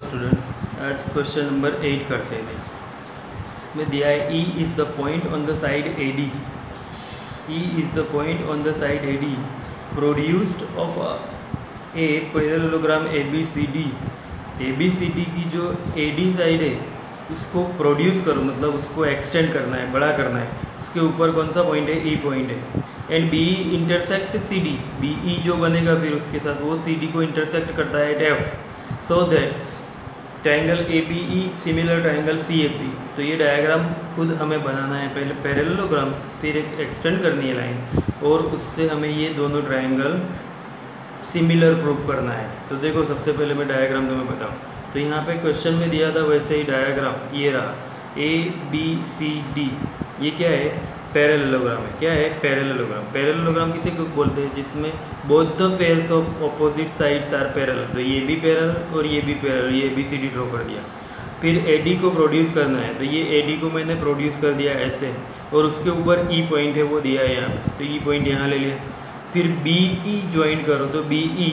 Students, आज question number 8 करते हैं। इसमें दिया है E is the point on the side AD। E is the point on the side AD produced of a parallelogram ABCD। ABCD की जो AD side है उसको प्रोड्यूस करो, मतलब उसको एक्सटेंड करना है, बड़ा करना है। उसके ऊपर कौन सा पॉइंट है? E पॉइंट है। And BE intersect CD। BE जो बनेगा फिर उसके साथ वो CD को इंटरसेक्ट करता है at F, so that triangle ABE similar triangle CFB। तो ये डायग्राम खुद हमें बनाना है, पहले पैरेललोग्राम, फिर एक एक्सटेंड करनी है लाइन, और उससे हमें ये दोनों ट्रायंगल सिमिलर प्रूव करना है। तो देखो, सबसे पहले मैं डायग्राम तुम्हें बताऊँ। तो यहाँ पे क्वेश्चन में दिया था वैसे ही डायग्राम ये रहा, ABCD। ये क्या है? पैरेललोग्राम है। क्या है? पैरेललोग्राम। पैरेललोग्राम किसे बोलते हैं? जिसमें both the pairs of opposite sides are parallel. तो ये भी पैरेलल और ये भी पैरेलल, ये ABCD ड्रॉ कर दिया। फिर AD को प्रोड्यूस करना है, तो ये AD को मैंने प्रोड्यूस कर दिया ऐसे, और उसके ऊपर E पॉइंट है वो दिया है यहाँ, तो E पॉइंट यहाँ ले लिया। फिर BE ज्वाइन करो, तो BE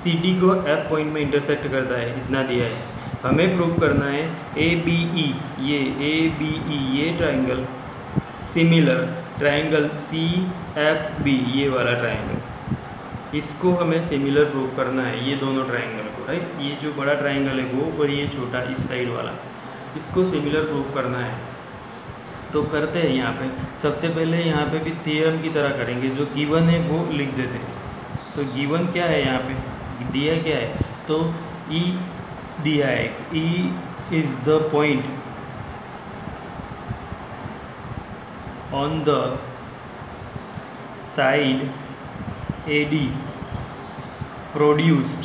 CD को F पॉइंट में इंटरसेक्ट करता है, इतना दिया है। हमें प्रूव करना है ABE, ये ABE ये ट्रायंगल सिमिलर ट्रायंगल CFB, ये वाला ट्रायंगल, इसको हमें सिमिलर प्रूव करना है, ये दोनों ट्रायंगल को, राइट। ये जो बड़ा ट्रायंगल है वो, और ये छोटा इस साइड वाला, इसको सिमिलर प्रूव करना है। तो करते हैं यहाँ पे। सबसे पहले यहाँ पे भी थ्योरम की तरह करेंगे, जो गिवन है वो लिख देते हैं। तो गिवन क्या है यहाँ पे दिया क्या है? तो E दिया है, E is the point on the side AD produced.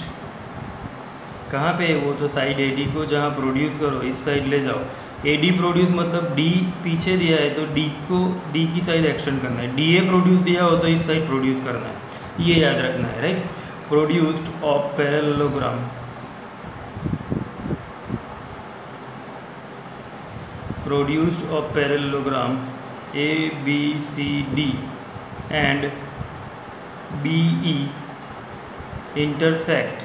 कहाँ पे है वो? तो साइड AD को जहाँ प्रोड्यूस करो इस साइड ले जाओ। AD प्रोड्यूस मतलब D पीछे दिया है, तो D को D की साइड एक्सटेंड करना है। DA प्रोड्यूस दिया हो तो इस साइड प्रोड्यूस करना है, ये याद रखना है, right. Produced of parallelogram, produced of parallelogram ABCD and BE intersect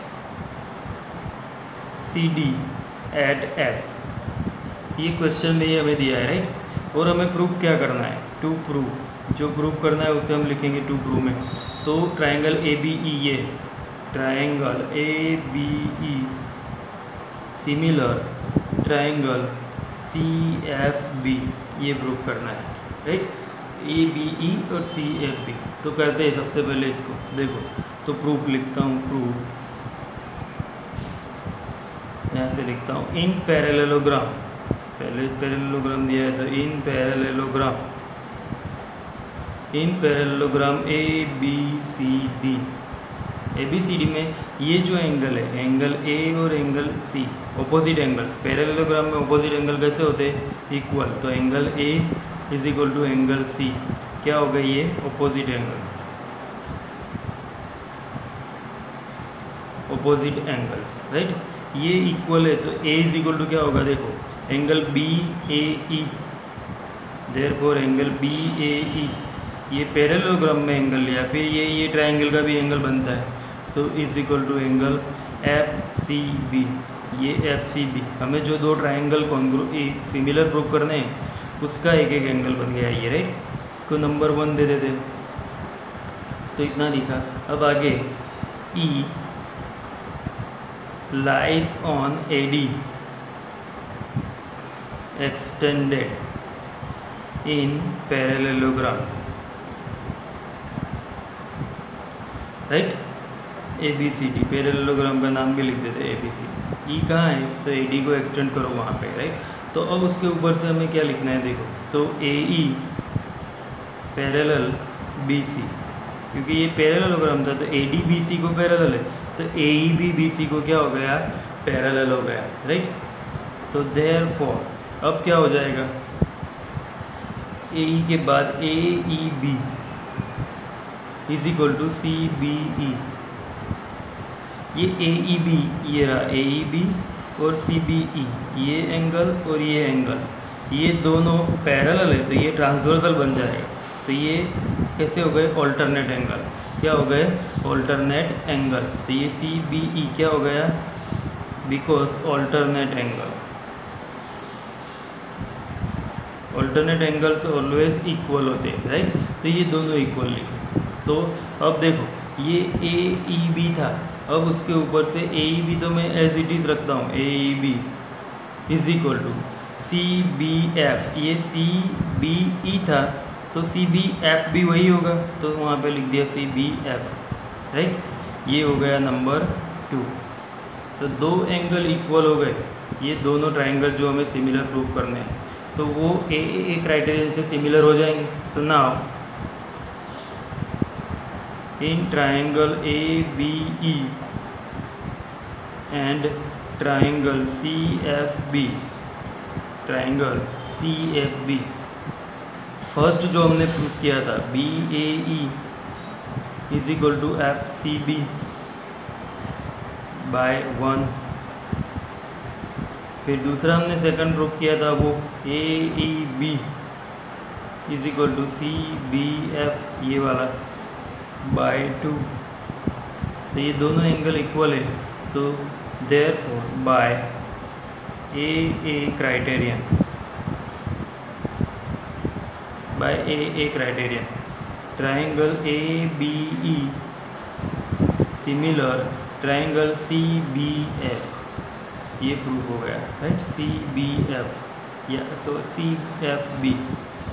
CD at F। ये क्वेश्चन में ही हमें दिया है, राइट। और हमें प्रूफ क्या करना है? टू प्रूव, जो प्रूफ करना है उसे हम लिखेंगे टू प्रूव में। तो ट्रायंगल ABE, ये triangle ABE similar triangle CFB, ये प्रूफ करना है, राइट। ABE और CFB। तो करते हैं सबसे पहले इसको, देखो। तो प्रूफ लिखता हूँ, प्रूफ यहाँ से लिखता हूँ इन पैरेललोग्राम, पहले पैरेललोग्राम दिया है, तो इन पैरेललोग्राम ABCD में ये जो एंगल है, एंगल A और angle C opposite angles. Parallelogram में ऑपोजिट एंगल कैसे होते हैं? इक्वल। तो angle A is equal to angle C, क्या होगा? ये opposite angle, opposite angles, right. ये इक्वल है, तो A इज इक्वल टू क्या होगा? देखो, angle BAE, therefore angle BAE, ये पैरेललोग्राम में एंगल लिया, फिर ये ट्रायंगल का भी एंगल बनता है, तो is equal to angle FCB, ये FCB। हमें जो दो ट्रायंगल सिमिलर प्रूव करने हैं उसका एक एक एंगल बन गया ये, राइट। इसको नंबर 1 दे देते, तो इतना लिखा। अब आगे E lies on AD extended in parallelogram, right. ABCD parallelogram का नाम भी लिख देते हैं ABCD। E कहाँ है? तो AD को एक्सटेंड करो वहाँ पे, राइट। तो अब उसके ऊपर से हमें क्या लिखना है? देखो, तो AE पैरेलल BC, क्योंकि ये पैरेललोग्राम था तो AD BC को पैरेलल है, तो AE भी BC को क्या हो गया? पैरेलल हो गया, राइट। तो देयरफॉर अब क्या हो जाएगा? AE के बाद AEB is equal to CBE। ये AEB, ये रहा AEB और CBE, ये एंगल और ये एंगल, ये दोनों पैरेलल है, तो ये ट्रांसवर्सल बन जाएगा। तो ये कैसे हो गए? Alternate angle. क्या हो गए? Alternate angle. तो ये CBE क्या हो गया? Because alternate angles always equal होते हैं, राइट। तो ये दोनों इक्वल लिखे। तो अब देखो ये ए ई बी था, अब उसके ऊपर से ए ई बी तो मैं एज इट इज़ रखता हूँ, A E B is equal to C B F. ये सी बी ई था तो सी बी एफ भी वही होगा, तो वहाँ पे लिख दिया सी बी एफ, राइट। ये हो गया नंबर 2। तो दो एंगल इक्वल हो गए, ये दोनों ट्राइंगल जो हमें सिमिलर प्रूव करने हैं तो वो ए क्राइटेरियन से सिमिलर हो जाएंगे। तो now in triangle A B E and triangle C F B, first जो हमने प्रूव किया था B A E is equal to F C B by 1। फिर दूसरा हमने सेकंड प्रूव किया था वो A E B is equal to C B F, ये वाला बाय 2। तो ये दोनों एंगल इक्वल है, तो therefore by a criterion, triangle A B E similar triangle C B F, ये प्रूव हो गया, राइट। सी बी एफ या सो सी एफ बी,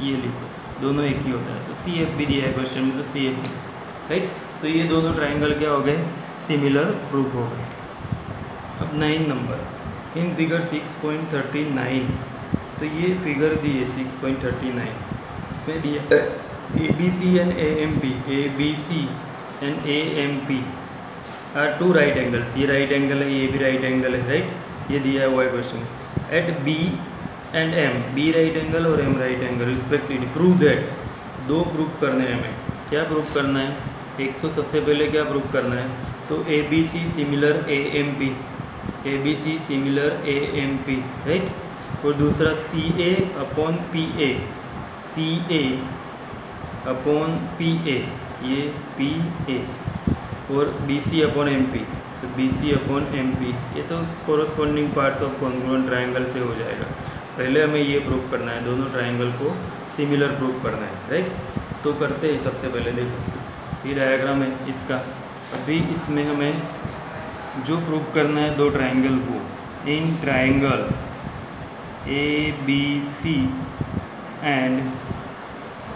ये लिखो, दोनों एक ही होता है। तो सी एफ बी दिया है क्वेश्चन में, तो सी एफ बी, राइट। तो ये दोनों ट्राइंगल क्या हो गए, सिमिलर प्रूव हो गए। अब 9 नंबर इन फिगर 6.39, तो ये फिगर दी है 6.39, इसमें दिया A B C and A M P, A B C and A M P are 2 right angles. ये राइट एंगल है, ये भी राइट एंगल है, राइट। ये दिया है वो है question. At B and M, B right angle और M right angle respectively, prove that, दो प्रूव करने हैं हमें। क्या प्रूव करना है, एक तो सबसे पहले क्या प्रूव करना है, तो A B C similar A M P, A B C similar A M P, right. और दूसरा C A upon P A, C A upon P A, ये पी ए, और B C upon M P, तो B C upon M P, ये तो corresponding parts of congruent triangle से हो जाएगा। पहले हमें ये प्रूव करना है, दोनों ट्राइंगल को सिमिलर प्रूव करना है, राइट। तो करते हैं, सबसे पहले देखो ये डायग्राम है इसका। अभी इसमें हमें जो प्रूव करना है दो ट्राइंगल को, in triangle A B C and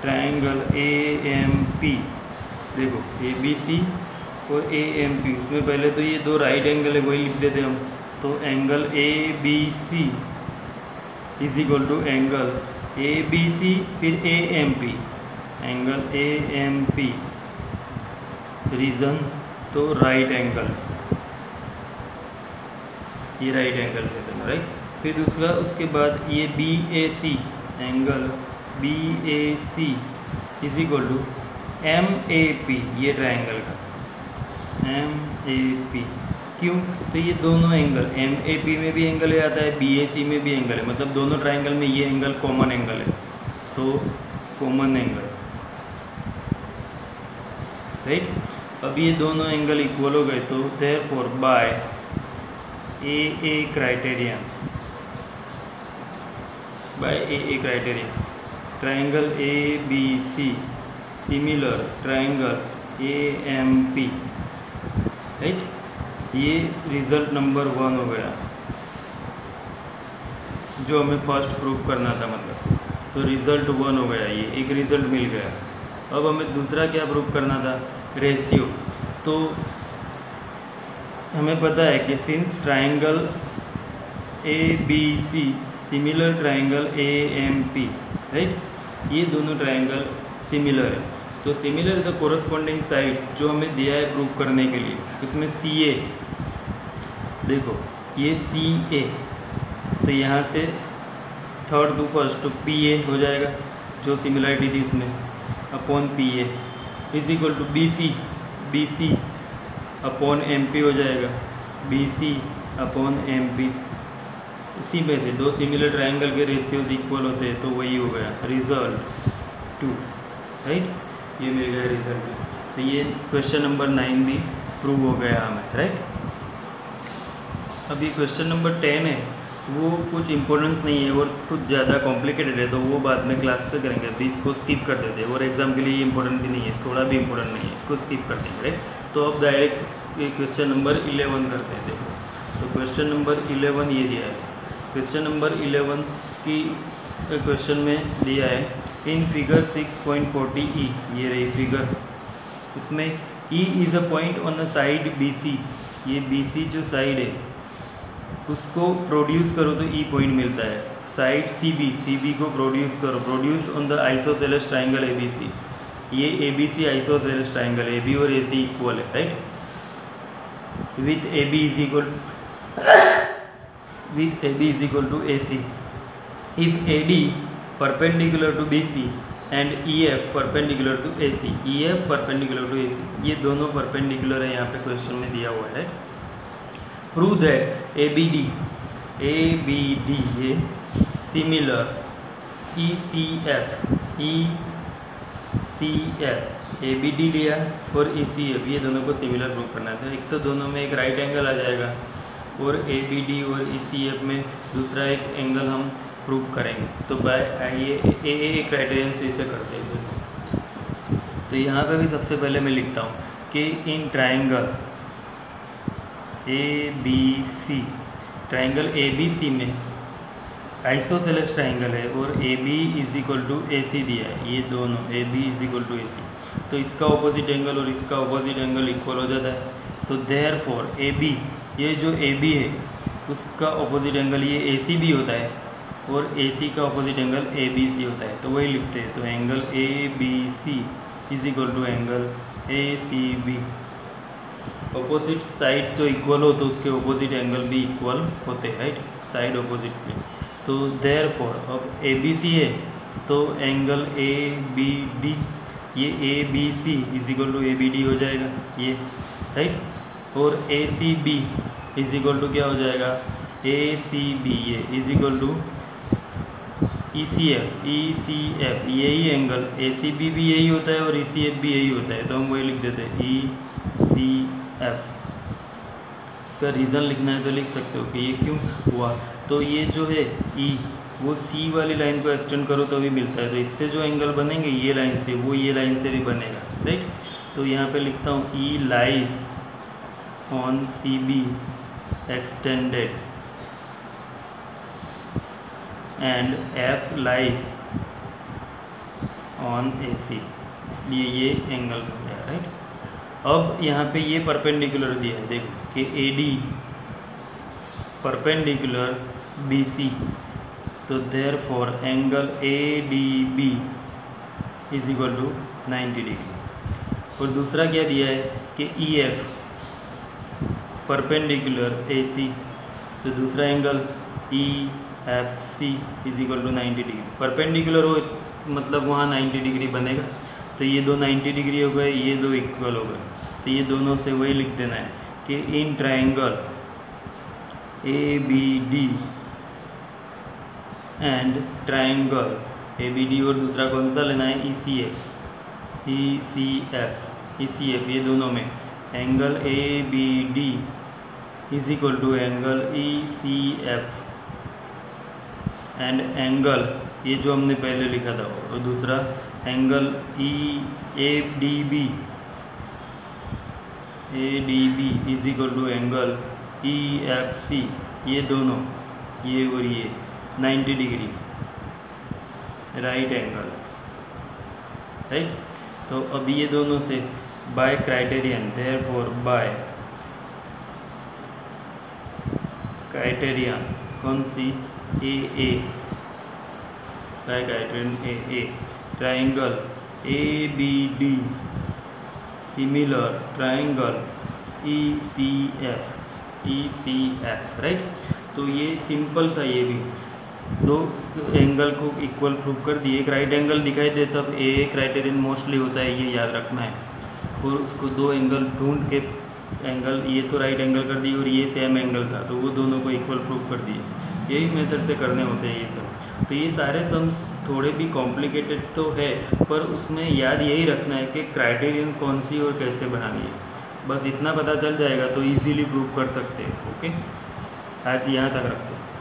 triangle A M P, देखो ए बी सी और ए एम पी, उसमें पहले तो ये दो राइट एंगल है वही लिख देते हम। तो angle A B C is equal to angle A B C फिर A M P, angle A M P, reason तो राइट एंगल्स, ये राइट एंगल्स है दोनों, राइट। फिर दूसरा उसके बाद ये B A C, angle B A C is equal to M A P, ये ट्राइंगल का एम ए पी। क्यों, तो ये दोनों एंगल एम ए पी में भी एंगल आता है, बी ए सी में भी एंगल है, मतलब दोनों ट्राइंगल में ये एंगल कॉमन एंगल है, तो कॉमन एंगल, राइट। अब ये दोनों एंगल इक्वल हो गए, तो therefore by a criterion, triangle A B C similar triangle A M P, right. ये रिजल्ट नंबर 1 हो गया जो हमें फर्स्ट प्रूव करना था, मतलब तो रिजल्ट 1 हो गया, ये एक रिजल्ट मिल गया। अब हमें दूसरा क्या प्रूव करना था, रेशियो। तो हमें पता है कि since triangle A B C similar triangle A M P, right, ये दोनों ट्राइंगल सिमिलर है, तो सिमिलर द कोरस्पॉन्डिंग साइड्स जो हमें दिया है प्रूव करने के लिए, इसमें सी ए, देखो ये सी ए, तो यहाँ से थर्ड टू फर्स्ट तो पी ए हो जाएगा जो सिमिलरिटी थी इसमें, upon P A is equal to B C upon M P हो जाएगा, B C upon M P. इसी में से दो सिमिलर ट्राइंगल के रेशियोज इक्वल होते हैं, तो वही हो गया रिजल्ट 2, राइट। ये मिल गया रिजल्ट। तो ये क्वेश्चन नंबर 9 भी प्रूव हो गया हमें, राइट। अभी क्वेश्चन नंबर 10 है, वो कुछ इम्पोर्टेंस नहीं है और कुछ ज़्यादा कॉम्प्लिकेटेड है, तो वो बाद में क्लास पे करेंगे। अभी इसको स्किप कर देते हैं और एग्ज़ाम के लिए इम्पोर्टेंट भी नहीं है, थोड़ा भी इम्पोर्टेंट नहीं है, इसको स्किप कर देंगे। तो अब डायरेक्ट क्वेश्चन नंबर 11 करते हैं। देखो, तो क्वेश्चन नंबर 11 ये दिया है। क्वेश्चन नंबर 11 की क्वेश्चन में दिया है इन फिगर 6.40 ई, ये रही फिगर। इसमें E is a point on the side B C, ये बी सी जो साइड है उसको प्रोड्यूस करो तो ई पॉइंट मिलता है। साइड सी बी को प्रोड्यूस करो, produced on the isosceles triangle A B C, ये A B C isosceles triangle, A B और ए सी इक्वल है, right. With A B is equal to A C, if A D perpendicular to B C and E F perpendicular to A C, E F perpendicular to A C, ये दोनों perpendicular है, यहाँ पे question में दिया हुआ है। Prove that A B D ये similar E C F, A B D लिया और ई सी एफ, ये दोनों को सिमिलर प्रूव करना था। एक तो दोनों में एक राइट एंगल आ जाएगा और ए बी डी और ई सी एफ में दूसरा एक एंगल हम प्रूव करेंगे। तो बाय आइए ए क्राइटेरियन से इसे करते हैं। तो यहाँ पे भी सबसे पहले मैं लिखता हूँ कि in triangle A B C, triangle A B C में आइसोसेलेस ट्राइंगल है और A B is equal to A C दिया है, ये दोनों A B is equal to A C, तो इसका ऑपोजिट एंगल और इसका ऑपोजिट एंगल इक्वल हो जाता है। तो देयरफॉर ए बी, ये जो ए बी है उसका ऑपोजिट एंगल ये ए सी बी होता है और ए सी का opposite angle A B C होता है, तो वही लिखते हैं। तो angle A B C is equal to angle A C B. Opposite side जो इक्वल हो तो उसके ऑपोजिट एंगल भी इक्वल होते हैं, राइट, साइड ऑपोजिट पे। तो देयरफॉर अब ए बी सी है तो एंगल ए बी डी, ये A B C is equal to A B D हो जाएगा ये, राइट। और A C B is equal to क्या हो जाएगा, ए सी बी ये is equal to E C F, यही एंगल ए सी बी भी यही होता है और ई सी एफ भी यही होता है, तो हम वही लिख देते हैं ई सी एफ। इसका रीज़न लिखना है तो लिख सकते हो कि ये क्यों हुआ। तो ये जो है ई, वो सी वाली लाइन को एक्सटेंड करो तो भी मिलता है, तो इससे जो एंगल बनेंगे ये लाइन से, वो ये लाइन से भी बनेगा, राइट। तो यहाँ पे लिखता हूँ E lies on C B extended and F lies on A C, इसलिए ये एंगल बन गया, राइट। अब यहाँ पे ये परपेंडिकुलर दिया है, देखो कि A D perpendicular B C, तो therefore angle A D B is equal to 90 degree. और दूसरा क्या दिया है कि ई एफ परपेंडिकुलर ए सी, तो दूसरा angle E F C is equal to 90 degree. Perpendicular हो मतलब वहाँ 90 डिग्री बनेगा, तो ये दो 90 डिग्री हो गए, ये दो इक्वल हो गए, तो ये दोनों से वही लिख देना है कि in triangle A B D and triangle A B D, और दूसरा कौन सा लेना है, ई सी एफ, ये दोनों में angle A B D is equal to angle E C F and angle ये जो हमने पहले लिखा था, और दूसरा angle A D B is equal to angle E F C, ये दोनों ये और ये 90 डिग्री राइट एंगल्स, राइट। तो अब ये दोनों से by criterion, therefore by criterion कौन सी, A by criterion a triangle A B D similar triangle E C F, right. तो ये सिंपल था, ये भी दो एंगल को इक्वल प्रूव कर दिए। एक राइट एंगल दिखाई दे तब ए क्राइटेरियन मोस्टली होता है, ये याद रखना है। और उसको दो एंगल ढूंढ के एंगल, ये तो राइट एंगल कर दिए और ये सेम एंगल था, तो वो दोनों को इक्वल प्रूव कर दिए। यही मेथड से करने होते हैं ये सब। तो ये सारे सम्स थोड़े भी कॉम्प्लिकेटेड तो है, पर उसमें याद यही रखना है कि क्राइटेरियन कौन सी और कैसे बनानी है, बस इतना पता चल जाएगा तो इजीली प्रूव कर सकते हैं। ओके। आज यहाँ तक रखते हैं।